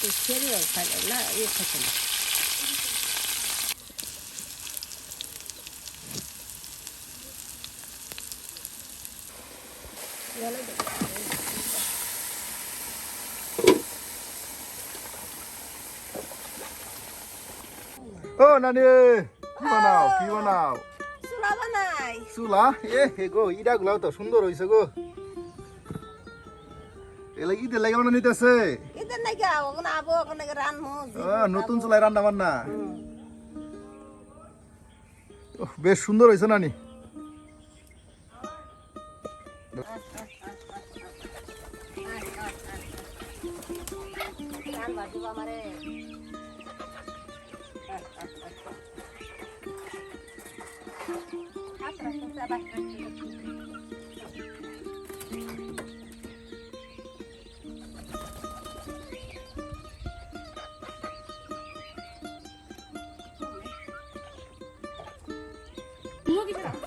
ছেড়েও খাইলে না খেতে না ও নানি কি বানাও কি বানাও চুলা বানাই চুলা হে গো ইডা গুলাও তো সুন্দর হইছে গো এলা কি দেলাই বানা নিতেছে এদের নাকি ওখানে আবো ওখানে রানমু নতুন চুলায় রান্না বান্না বেশ সুন্দর হয়েছে নানি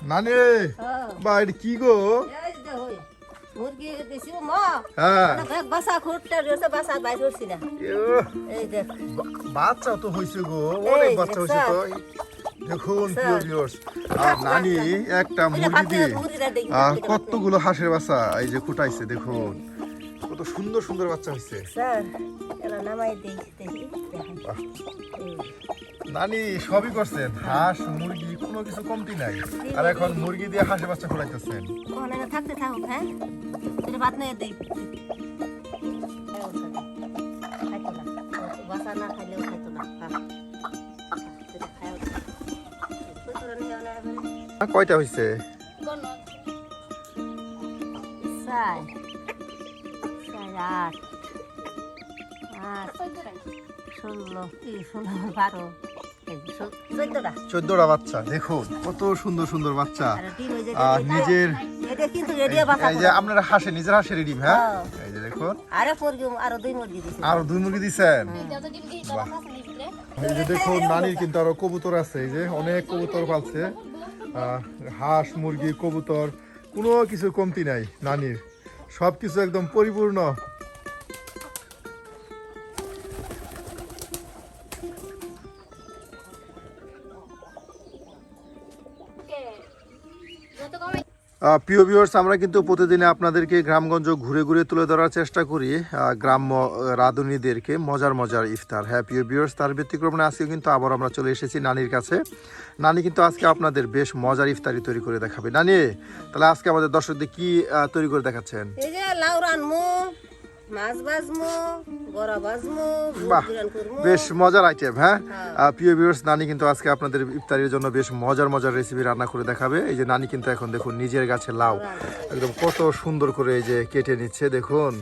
নানি বা এটা কি গো মুরগি দিছি মা হ্যাঁ বাসা খুঁটতে রয়েছে বাসা বাইর করছি না এই দেখ বাচ্চা তো হইছে গো অনেক বাচ্চা হইছে তো দেখুন প্রিয় ভিউয়ার্স আর নানি একটা মুরগি দিয়ে কতগুলো হাঁসের বাচ্চা এই যে ফুটাইছে দেখুন কত সুন্দর সুন্দর বাচ্চা হইছে স্যার এলা নামাই দেই দেখি নানি সবই করছেন হাঁস মুরগি কোনো কিছু কমতি নাই আর এখন মুরগি দিয়ে হাঁসের বাচ্চা ফুটাইতেছেন ওখানে থাকতে থাকুক হ্যাঁ এটা ভাত নিয়ে দেই খাইতো না বাসা না খাইলেও খাইতো না কয়টা হইছে চার আট আট 14টা বাচ্চা দেখুন কত সুন্দর সুন্দর বাচ্চা আর নিজের এই যে আপনারা হাঁসে নিজের হাঁসের ডিম হ্যাঁ এই যে দেখুন আরো দুই মুরগি দিছেন এই যে দেখুন নানির কিন্তু আরো কবুতর আছে এই যে অনেক কবুতর পালছে হাঁস মুরগি কবুতর কোনো কিছু কমতি নাই নানির সবকিছু একদম পরিপূর্ণ প্রিয় ভিউয়ার্স আমরা কিন্তু প্রতিদিনে আপনাদেরকে গ্রামগঞ্জ ঘুরে ঘুরে তুলে ধরার চেষ্টা করি গ্রাম্য রাঁধুনিদেরকে মজার মজার ইফতার হ্যাঁ প্রিয় ভিউয়ার্স তার ব্যতিক্রমে আজকে কিন্তু আবার আমরা চলে এসেছি নানির কাছে নানি কিন্তু আজকে আপনাদের বেশ মজার ইফতারি তৈরি করে দেখাবে নানি তাহলে আজকে আমাদের দর্শকদের কি তৈরি করে দেখাচ্ছেন এই যে লাউ রানমু মাছ ভাজমু বড়া ভাজমু বাহ বেশ মজার আইটেম হ্যাঁ প্রিয় ভিউয়ার্স নানি কিন্তু আজকে আপনাদের ইফতারির জন্য বেশ মজার মজার রেসিপি রান্না করে দেখাবে এই যে নানি কিন্তু এখন দেখুন নিজের গাছে লাউ একদম কত সুন্দর করে এই যে কেটে নিচ্ছে দেখুন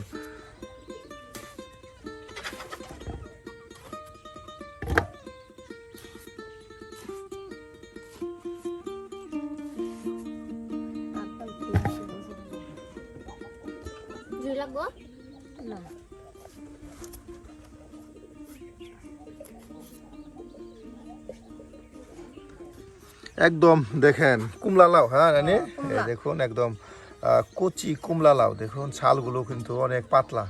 একদম দেখেন কুমলা লাউ হ্যাঁ নানি এই দেখুন একদম কচি কুমলা লাউ দেখুন ছালগুলো কিন্তু অনেক পাতলা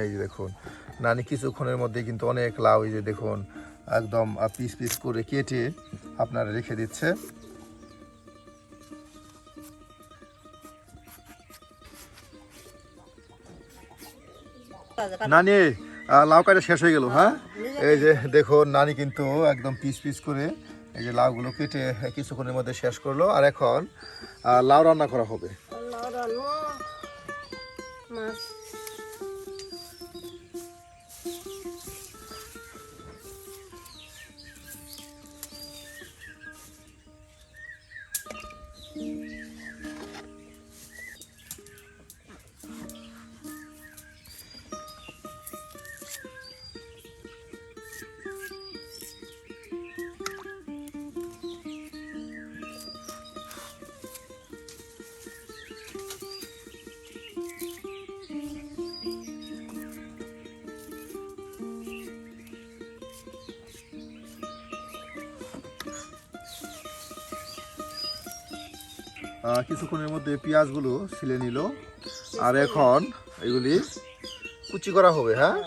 এই যে দেখুন নানি কিছুক্ষণের মধ্যে কিন্তু অনেক লাউ এই যে দেখুন একদম পিস পিস করে কেটে আপনারা রেখে দিচ্ছে নানি লাউ কাটা শেষ হয়ে গেল হ্যাঁ এই যে দেখুন নানি কিন্তু একদম পিস পিস করে এই যে লাউগুলো কেটে কিছুক্ষণের মধ্যে শেষ করলো আর এখন লাউ রান্না করা হবে কিছুক্ষণের মধ্যে পেঁয়াজগুলো ছিলে নিল আর এখন এগুলি কুচি করা হবে। হ্যাঁ,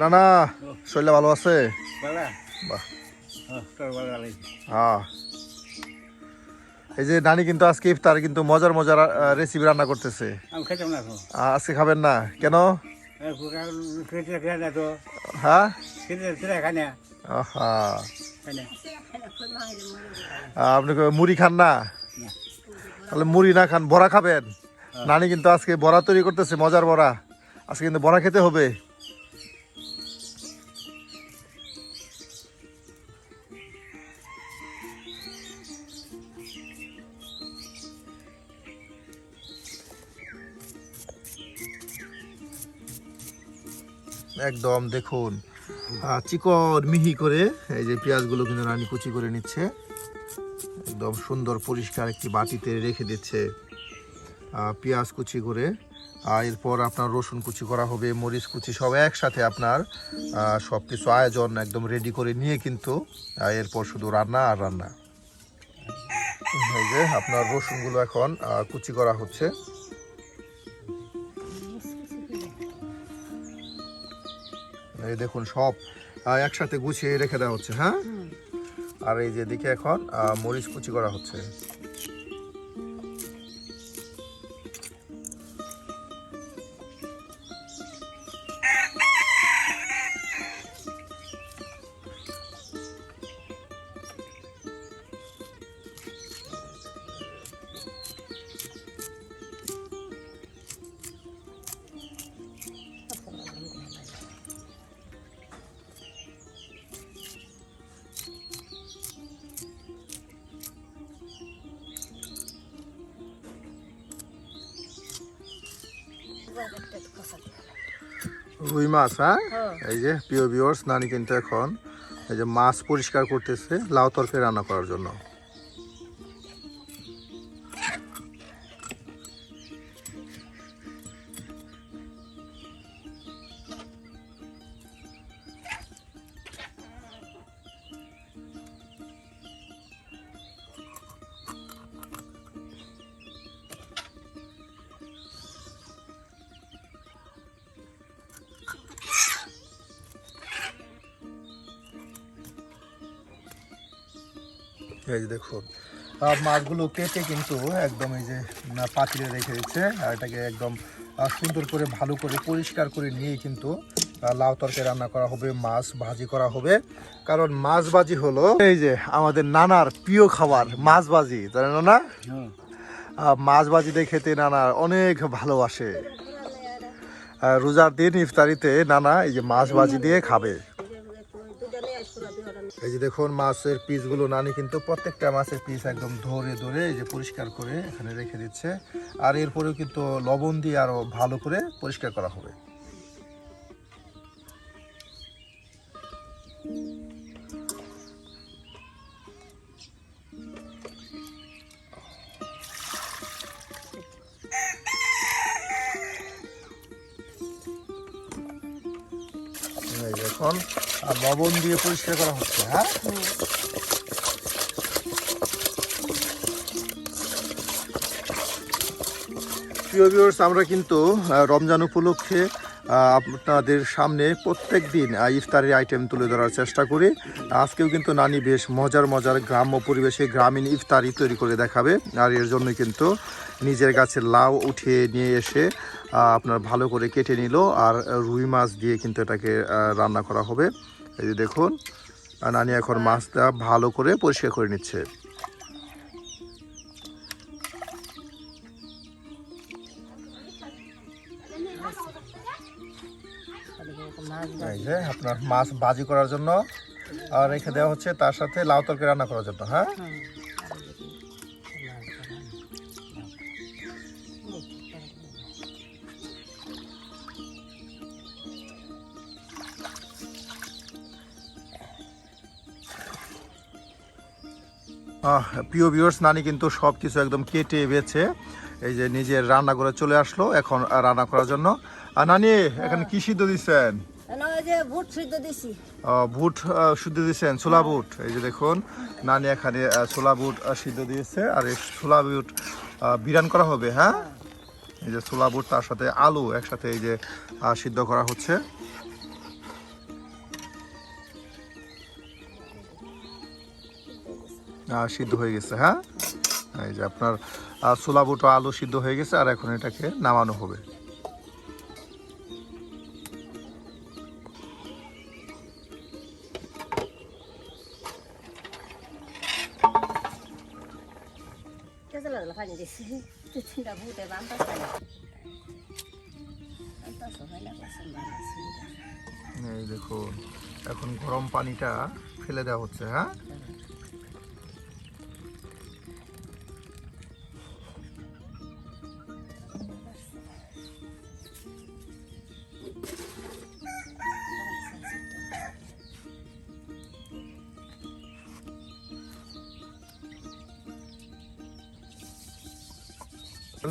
না না, শরীরটা ভালো আছে? বাহ, হ্যাঁ। এই যে নানি কিন্তু আজকে ইফতার কিন্তু মজার মজার রেসিপি রান্না করতেছে। আজকে খাবেন না কেন? হ্যাঁ, আপনি মুড়ি খান না? তাহলে মুড়ি না খান, বড়া খাবেন? নানি কিন্তু আজকে বড়া তৈরি করতেছে, মজার বড়া। আজকে কিন্তু বড়া খেতে হবে। একদম দেখুন চিকন মিহি করে এই যে পেঁয়াজগুলো কিন্তু রানী কুচি করে নিচ্ছে, একদম সুন্দর পরিষ্কার একটি বাটিতে রেখে দিচ্ছে পেঁয়াজ কুচি করে। এরপর আপনার রসুন কুচি করা হবে, মরিচ কুচি সব একসাথে আপনার সব কিছু আয়োজন একদম রেডি করে নিয়ে কিন্তু এরপর শুধু রান্না আর রান্না। এই যে আপনার রসুনগুলো এখন কুচি করা হচ্ছে। এই দেখুন সব একসাথে গুছিয়ে রেখে দেওয়া হচ্ছে। হ্যাঁ, আর এই যে দিকে এখন মরিচ কুচি করা হচ্ছে। রুই মাছ, হ্যাঁ, এই যে প্রিয় ভিউয়ার্স, নানি কিন্তু এখন এই যে মাছ পরিষ্কার করতেছে লাউ তরকারি রান্না করার জন্য। এই যে দেখুন মাছগুলো কেটে কিন্তু একদম এই যে পাতিলে রেখে দিচ্ছে, আর এটাকে একদম সুন্দর করে ভালো করে পরিষ্কার করে নিয়ে কিন্তু লাউ তরকারি রান্না করা হবে, মাছ ভাজি করা হবে। কারণ মাছ ভাজি হলো এই যে আমাদের নানার প্রিয় খাবার, মাছ ভাজি, জানেন না? মাছ ভাজি দিয়ে খেতে নানা অনেক ভালোবাসে। রোজার দিন ইফতারিতে নানা এই যে মাছ ভাজি দিয়ে খাবে। এই যে দেখুন মাছের পিসগুলো নানি কিন্তু প্রত্যেকটা মাছের পিস একদম ধরে ধরে এই যে পরিষ্কার করে এখানে রেখে দিচ্ছে, আর এরপরেও কিন্তু লবণ দিয়ে আরো ভালো করে পরিষ্কার করা হবে। এখন লবণ দিয়ে পরিষ্কার করা হচ্ছে। হ্যাঁ, প্রিয় ভিউয়ার্স, আমরা কিন্তু রমজান উপলক্ষে আপনাদের সামনে প্রত্যেক দিন ইফতারের আইটেম তুলে ধরার চেষ্টা করি। আজকেও কিন্তু নানি বেশ মজার মজার গ্রাম্য পরিবেশে গ্রামীণ ইফতারি তৈরি করে দেখাবে, আর এর জন্য কিন্তু নিজের গাছের লাউ উঠিয়ে নিয়ে এসে আপনার ভালো করে কেটে নিল, আর রুই মাছ দিয়ে কিন্তু এটাকে রান্না করা হবে। এই যে দেখুন নানি এখন মাছটা ভালো করে পরিষ্কার করে নিচ্ছে। এই যে আপনার মাছ ভাজি করার জন্য রেখে দেওয়া হচ্ছে, তার সাথে লাউ তরকারি রান্না করার জন্য। হ্যাঁ, প্রিয় ভিউয়ার্স, নানি কিন্তু সব কিছু একদম কেটে বেছে এই যে নিজের রান্না করে চলে আসলো এখন রান্না করার জন্য। আর নানি এখানে কি সিদ্ধ দিচ্ছেন? ওই যে বুট সিদ্ধ দিছি। বুট সিদ্ধ দিচ্ছেন, ছোলা বুট। এই যে দেখুন নানি এখানে ছোলা বুট সিদ্ধ দিয়েছে, আর এই ছোলা বুট বিরান করা হবে। হ্যাঁ, এই যে ছোলা বুট তার সাথে আলু একসাথে এই যে সিদ্ধ করা হচ্ছে। সিদ্ধ হয়ে গেছে। হ্যাঁ, এই যে আপনার ছোলা বুট ও আলু সিদ্ধ হয়ে গেছে, আর এখন এটাকে নামানো হবে। এই দেখুন এখন গরম পানিটা ফেলে দেওয়া হচ্ছে। হ্যাঁ,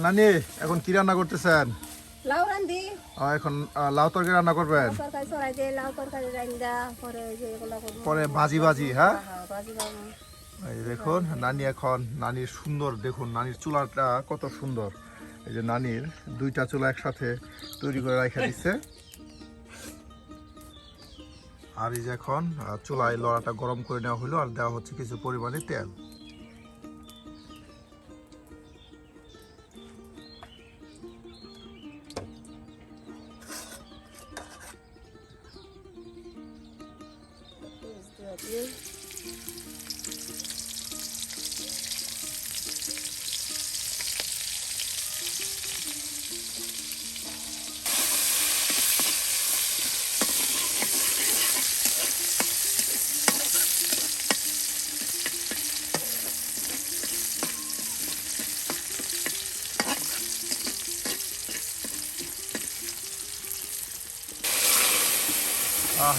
নানি এখন কি রান্না করতেছেন? লাউ রান্ধি। এখন লাউ তরকারি রান্না করবেন, তরকারি চড়াই দিয়ে লাউ তরকারি রান্ধা পরে যে এগুলা করবো। পরে ভাজি ভাজি। হ্যাঁ, ভাজি বানাবো। এই দেখুন নানি এখন নানির সুন্দর, দেখুন নানির চুলাটা কত সুন্দর। এই যে নানির দুইটা চুলা একসাথে তৈরি করে রাখা দিচ্ছে। আর এই যে এখন চুলায় লড়াটা গরম করে নেওয়া হলো, আর দেওয়া হচ্ছে কিছু পরিমাণে তেল।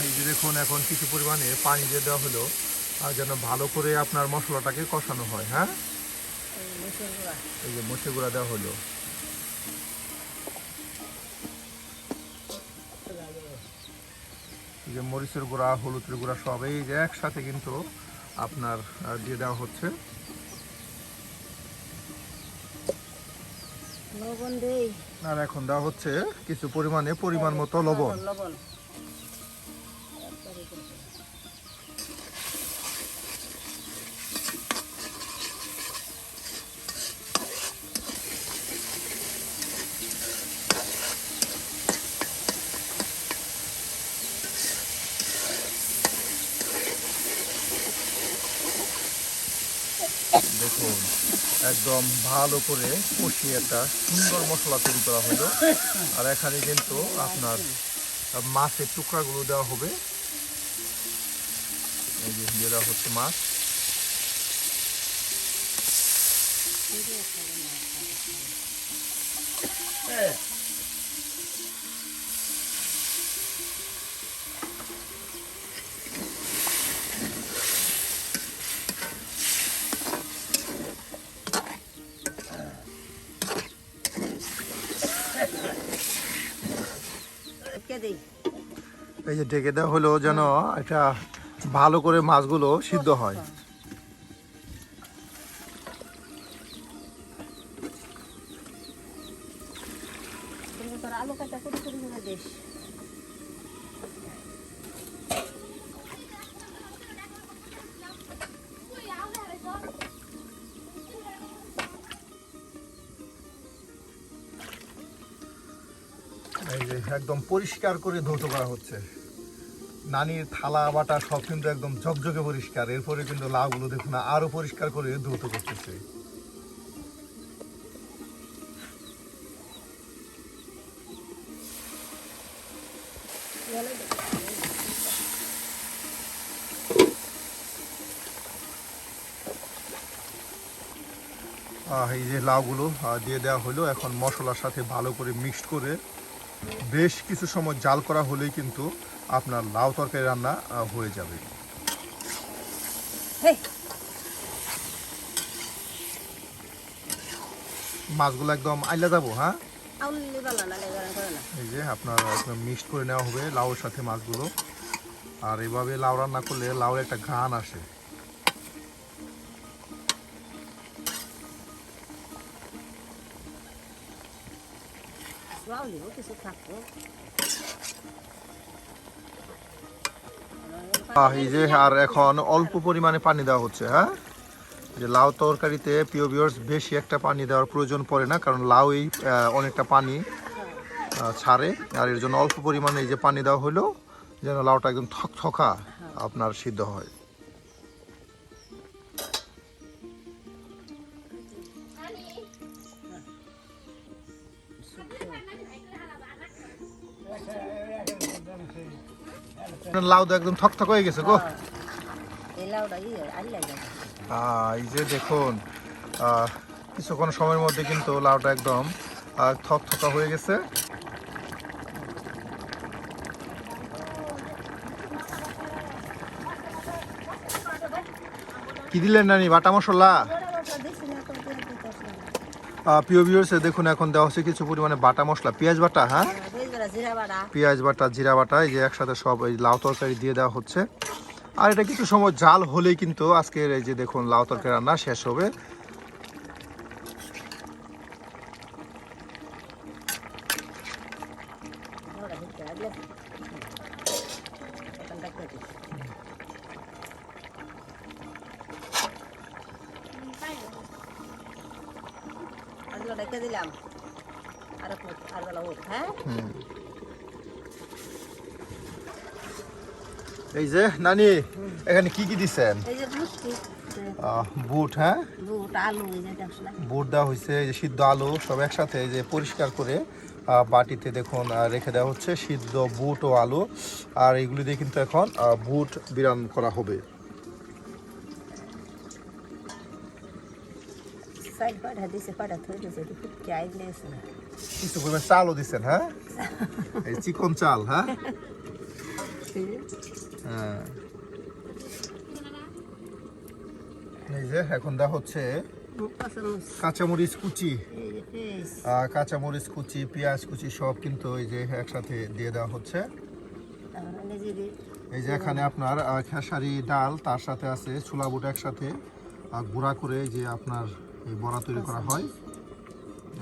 এই যে দেখুন এখন কিছু পরিমাণে পানি দিয়ে দেওয়া হলো, আর যেন ভালো করে আপনার মশলাটাকে কষানো হয়। হ্যাঁ, এই যে মরিচের গুঁড়া দেওয়া হলো। এই যে মরিচের গুঁড়া, হলুদের গুঁড়া সব এই যে একসাথে কিন্তু আপনার দিয়ে দেওয়া হচ্ছে। লবণ দেই। আর এখন দেওয়া হচ্ছে কিছু পরিমাণে পরিমাণ মতো লবণ। লবণ দেখুন একদম ভালো করে কষিয়ে একটা সুন্দর মশলা তৈরি করা হলো। আর এখানে কিন্তু আপনার মাছের টুকরাগুলো দেওয়া হবে। এই যে দিয়ে দেওয়া হচ্ছে মাছ। এই যে ঢেকে দেওয়া হলো যেন এটা ভালো করে মাছগুলো সিদ্ধ হয়। আলু কাটা করে করে দিস। এই যে একদম পরিষ্কার করে ধৌত করা হচ্ছে। নানির থালা বাটা সব কিন্তু একদম ঝকঝকে পরিষ্কার। এরপরে কিন্তু লাউগুলো দেখুন আরো পরিষ্কার করে ধৌত করতেছে। এই যে লাউগুলো দিয়ে দেওয়া হলো। এখন মশলার সাথে ভালো করে মিক্সড করে বেশ কিছু সময় জাল করা হলেই কিন্তু আপনার লাউ তরকারি রান্না হয়ে যাবে। মাছগুলো একদম আইলা যাবো, হ্যাঁ? আউলি বালা না লেগে করে না। এই যে আপনার একদম মিক্সড করে নেওয়া হবে লাউর সাথে মাছগুলো। আর এভাবে লাউ রান্না করলে লাউর একটা ঘ্রাণ আসে। আউলিও কিছু থাকতো। এই যে আর এখন অল্প পরিমাণে পানি দেওয়া হচ্ছে, হ্যাঁ? যে লাউ তরকারিতে প্রিয় ভিউয়ার্স বেশি একটা পানি দেওয়ার প্রয়োজন পড়ে না, কারণ লাউ এই অনেকটা পানি ছাড়ে। আর এর জন্য অল্প পরিমাণে এই যে পানি দেওয়া হলো যেন লাউটা একদম থকথকা আপনার সিদ্ধ হয়। লাউ তো একদম থকথক হয়ে গেছে গো। এই লাউটা আইলা যাবে। এই যে দেখুন কিছুক্ষণ সময়ের মধ্যে কিন্তু লাউটা একদম থকথকা হয়ে গেছে। কি দিলেন নানি, বাটা মশলা? প্রিয় ভিউয়ার্স দেখুন এখন দেওয়া হচ্ছে কিছু পরিমাণে বাটা মশলা, পেঁয়াজ বাটা, হ্যাঁ? পেঁয়াজ বাটা, জিরা বাটা, এই যে একসাথে সব এই লাউ তরকারি দিয়ে দেওয়া হচ্ছে। আর এটা কিছু সময় জাল হলেই কিন্তু আজকের এই যে দেখুন লাউ তরকারি রান্না শেষ হবে। দিলাম আর হ্যাঁ। এই যে নানি এখানে কি কি দিচ্ছেন? এই যে বুট, হ্যাঁ? বুট আলু এই যে বুট দেওয়া হয়েছে, এই যে সিদ্ধ আলু সব একসাথে এই যে পরিষ্কার করে বাটিতে দেখুন রেখে দেওয়া হচ্ছে, সিদ্ধ বুট ও আলু। আর এইগুলি দিয়ে কিন্তু এখন বুট বিরান করা হবে। কিছু পরিমাণ চালও দিচ্ছেন, হ্যাঁ? এই চিকন চাল, হ্যাঁ? এই যে এখন দেওয়া হচ্ছে কাঁচামরিচ কুচি, কাঁচামরিচ কুচি, পেঁয়াজ কুচি সব কিন্তু এই যে একসাথে দিয়ে দেওয়া হচ্ছে। এই যে এখানে আপনার খেসারি ডাল, তার সাথে আছে ছোলা বুট একসাথে গুঁড়া করে যে আপনার এই বড়া তৈরি করা হয়।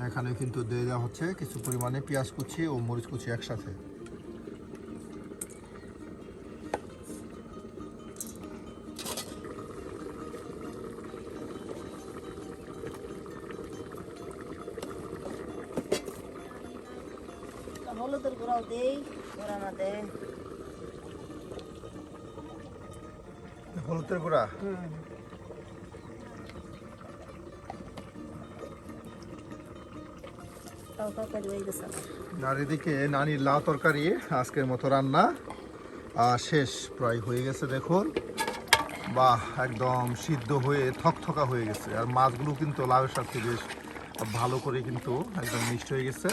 এখানে কিন্তু দিয়ে দেওয়া হচ্ছে কিছু পরিমাণে পেঁয়াজ কুচি ও মরিচ কুচি একসাথে। হলুদের গুঁড়াও দেই, হলুদের গুঁড়া, আর এদিকে নানির লাউ তরকারি আজকের মতো রান্না শেষ প্রায় হয়ে গেছে। দেখুন বাহ, একদম সিদ্ধ হয়ে থকথকা হয়ে গেছে। আর মাছগুলো কিন্তু লাউয়ের সাথে বেশ ভালো করে কিন্তু একদম মিক্সড হয়ে গেছে।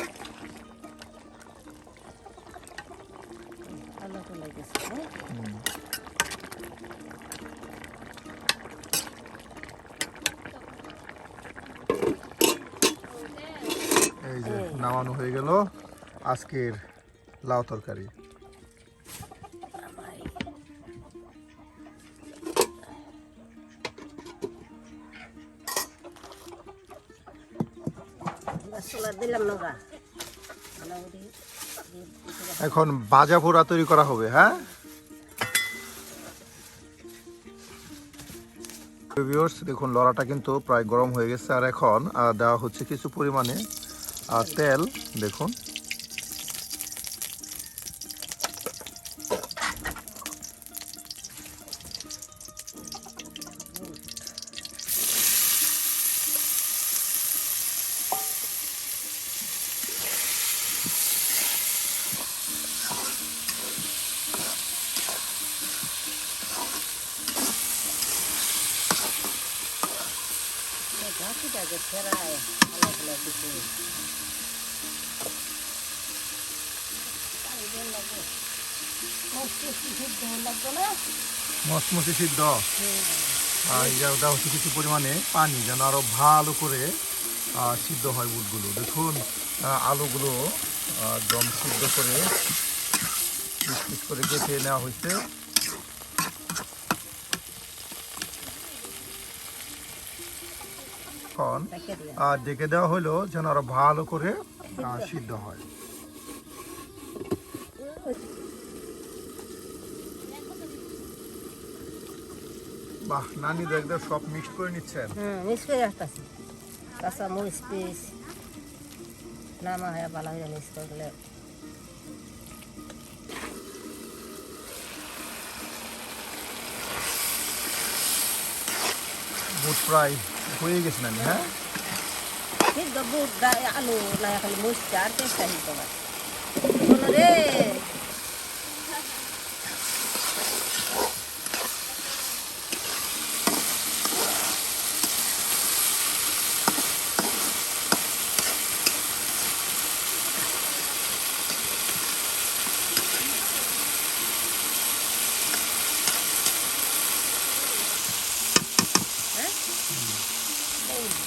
এই যে নামানো হয়ে গেল আজকের লাউ তরকারি। এখন ভাজা পোড়া তৈরি করা হবে, হ্যাঁ? দেখুন লড়াটা কিন্তু প্রায় গরম হয়ে গেছে। আর এখন দেওয়া হচ্ছে কিছু পরিমাণে তেল। দেখুন মসমসি সিদ্ধ। দেওয়া হচ্ছে কিছু পরিমাণে পানি যেন আরো ভালো করে সিদ্ধ হয় বুটগুলো। দেখুন আলুগুলো একদম সিদ্ধ করে পিস পিস করে কেটে নেওয়া হয়েছে। এখন ডেকে দেওয়া হলো যেন আরো ভালো করে সিদ্ধ হয়। বাহ, নানি দেখতে সব মিক্সড করে নিচ্ছেন। মিক্স করে রাখতেছি, কাঁচা মরিচ পিস নামা হয় ভালো হয়ে মিক্স করে দিলে। বুট প্রায় হয়ে গেছে নানি। হ্যাঁ, সিদ্ধ বুট আলু না খালি মরিচটা আর চেষ্টা দিতে পারে শোনো রে।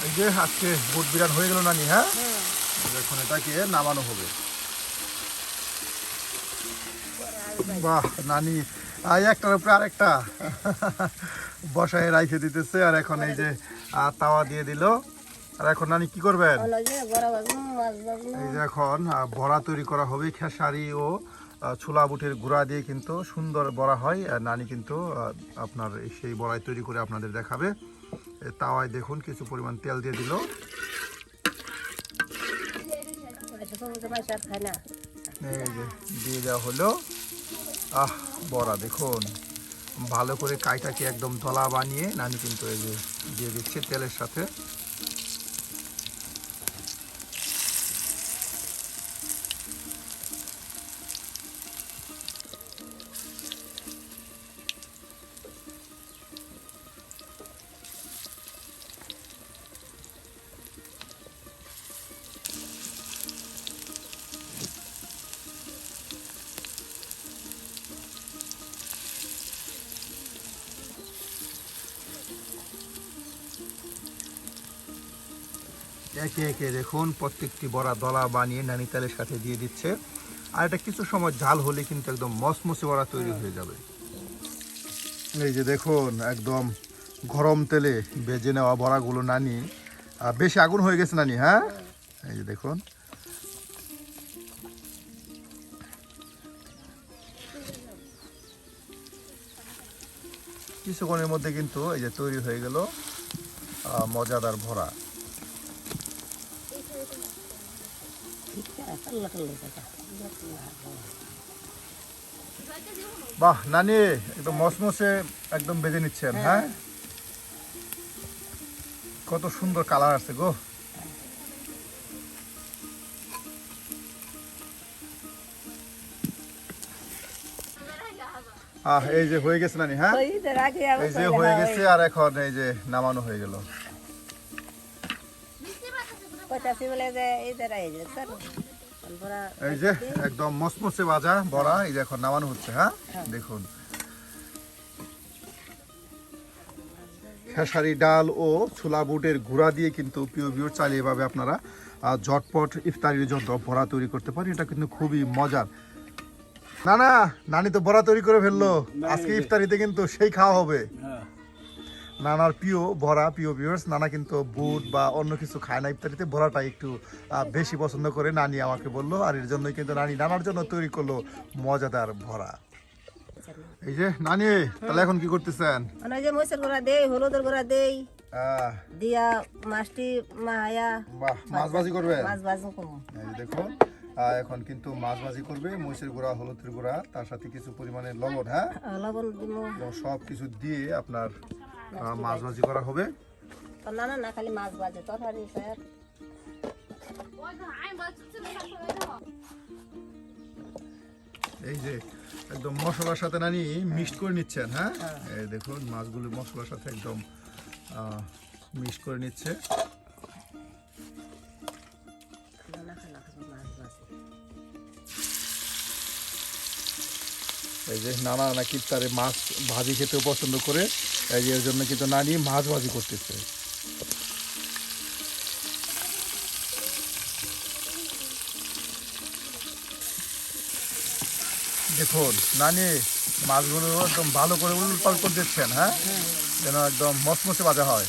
এই যে আজকে বুট বিরান হয়ে গেল নানি। হ্যাঁ, এখন এটাকে নামানো হবে। বাহ, নানি একটার উপরে আরেকটা বসায় রাইখে দিতেছে। আর এখন এই যে তাওয়া দিয়ে দিল। আর এখন নানি কি করবেন? এই যে এখন বড়া তৈরি করা হবে। খেসারি ও ছোলা বুটের গুঁড়া দিয়ে কিন্তু সুন্দর বড়া হয়। আর নানি কিন্তু আপনার সেই বড়াই তৈরি করে আপনাদের দেখাবে। তাওয়ায় দেখুন কিছু পরিমাণ তেল দিয়ে দিল। এই যে দিয়ে দেওয়া হলো বড়া। দেখুন ভালো করে কাইটাকে একদম দলা বানিয়ে নানি কিন্তু এই যে দিয়ে দিচ্ছে তেলের সাথে। একে একে দেখুন প্রত্যেকটি বড়া দলা বানিয়ে নানি তেলের সাথে দিয়ে দিচ্ছে। আর এটা কিছু সময় ঝাল হলে কিন্তু একদম মসমসে বড়া তৈরি হয়ে যাবে। এই যে দেখুন একদম গরম তেলে ভেজে নেওয়া বড়াগুলো নানি, বেশি আগুন হয়ে গেছে নানি। হ্যাঁ, এই যে দেখুন কিছুক্ষণের মধ্যে কিন্তু এই যে তৈরি হয়ে গেল মজাদার ভরা। বাহ নানি, একদম মসমসে একদম ভেজে নিচ্ছেন। হ্যাঁ, কত সুন্দর কালার আছে গো। এই যে হয়ে গেছে নানি। হ্যাঁ, এই যে হয়ে গেছে। আর এখন এই যে নামানো হয়ে গেল। এই যে একদম মসমসে ভাজা বড়া এই যে এখন নামানো হচ্ছে। হ্যাঁ, দেখুন খেসারি ডাল ও ছোলা বুটের গুঁড়া দিয়ে কিন্তু প্রিয় ভিউয়ার চাইলে এভাবে আপনারা ঝটপট ইফতারির জন্য বড়া তৈরি করতে পারেন। এটা কিন্তু খুবই মজার। না না, নানি তো বড়া তৈরি করে ফেললো। আজকে ইফতারিতে কিন্তু সেই খাওয়া হবে। নানার প্রিয় বড়া। প্রিয় ভিউয়ার্স, নানা কিন্তু বুট বা অন্য কিছু খায় না ইফতারিতে, বড়াটা একটু বেশি পছন্দ করে। নানি আমাকে বললো, আর এর জন্যই কিন্তু নানি নানার জন্য তৈরি করলো মজাদার ভরা। এই যে নানি, তাহলে এখন কি করতেছেন? যে মরিচের গুঁড়া দেই, হলুদের গুঁড়া দেই, দিয়া মাছটি মায়া মাছ ভাজি করবেন। মাছ ভাজি করবো। এই দেখুন এখন কিন্তু মাছ ভাজি করবে। মরিচের গুঁড়া, হলুদের গুঁড়া, তার সাথে কিছু পরিমাণে লবণ। হ্যাঁ, লবণ দিব, সব কিছু দিয়ে আপনার মাছ ভাজি করা হবে। না না না, খালি মাছ ভাজি তরকারি স্যার। এই যে একদম মশলার সাথে নানি মিক্সড করে নিচ্ছেন। হ্যাঁ, এই দেখুন মাছগুলো মশলার সাথে একদম মিক্স করে নিচ্ছে। এই যে নানা নাকি তারে মাছ ভাজি খেতেও পছন্দ করে। এই যে এর জন্য কিন্তু নানি মাছ ভাজি করতেছে। দেখুন নানি মাছগুলো একদম ভালো করে উল্পাল করে দিচ্ছেন, হ্যাঁ, যেন একদম মচমচে ভাজা হয়।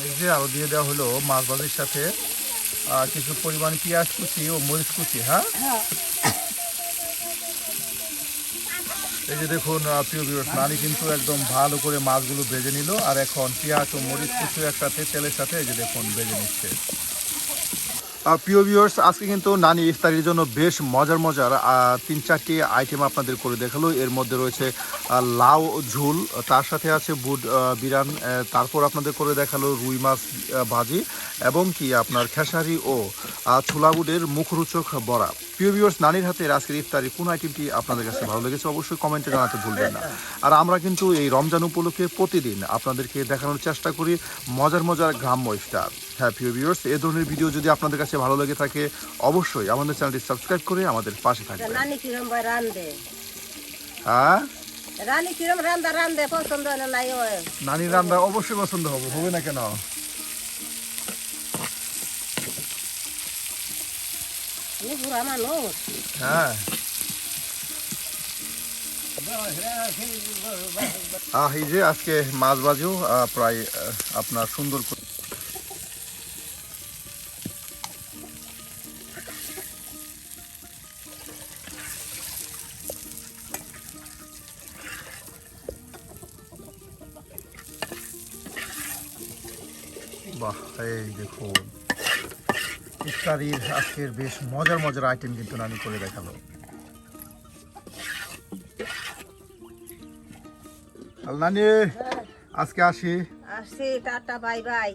এই যে আরো দিয়ে দেওয়া হলো মাছ ভাজির সাথে কিছু পরিমাণ পেঁয়াজ কুচি ও মরিচ কুচি, হ্যাঁ। এই যে দেখুন প্রিয় ভিউয়ার্স, নানি কিন্তু একদম ভালো করে মাছগুলো ভেজে নিল, আর এখন পেঁয়াজ ও মরিচ কুচি একসাথে তেলের সাথে এই যে দেখুন ভেজে নিচ্ছে। প্রিয় ভিউয়ার্স, আজকে কিন্তু নানি ইফতারির জন্য বেশ মজার মজার 3-4টি আইটেম আপনাদের করে দেখালো। এর মধ্যে রয়েছে লাউ ঝুল, তার সাথে আছে বুট বিরান, তারপর আপনাদের করে দেখালো রুই মাছ ভাজি, এবং কি আপনার খেসারি ও ছোলা বুটের মুখরোচক বড়া। প্রিয় ভিউয়ার্স, নানির হাতের আজকের ইফতারি কোন আইটেমটি আপনাদের কাছে ভালো লেগেছে অবশ্যই কমেন্টে জানাতে ভুলবেন না। আর আমরা কিন্তু এই রমজান উপলক্ষে প্রতিদিন আপনাদেরকে দেখানোর চেষ্টা করি মজার মজার গ্রাম্য ইফতার। হ্যাঁ প্রিয় ভিউয়ার্স, এই ধরনের ভিডিও যদি আপনাদের কাছে ভালো লেগে থাকে অবশ্যই আমাদের চ্যানেলটি সাবস্ক্রাইব করে আমাদের পাশে থাকবেন। রানী কিরম ভাই রান্ধে, হ্যাঁ রানী কিরম রান্ধে পছন্দ হয় না নাই হয়? নানির রান্না অবশ্যই পছন্দ হবে না কেন? আমি বুড়া মানুষ। হ্যাঁ এই যে আজকে মাছ ভাজিও প্রায় আপনার সুন্দর করে বাহ, এই দেখুন ইফতারির আজকের বেশ মজার মজার আইটেম কিন্তু নানি করে দেখালো। নানি আজকে আসি। আসছি, টাটা, বাই বাই।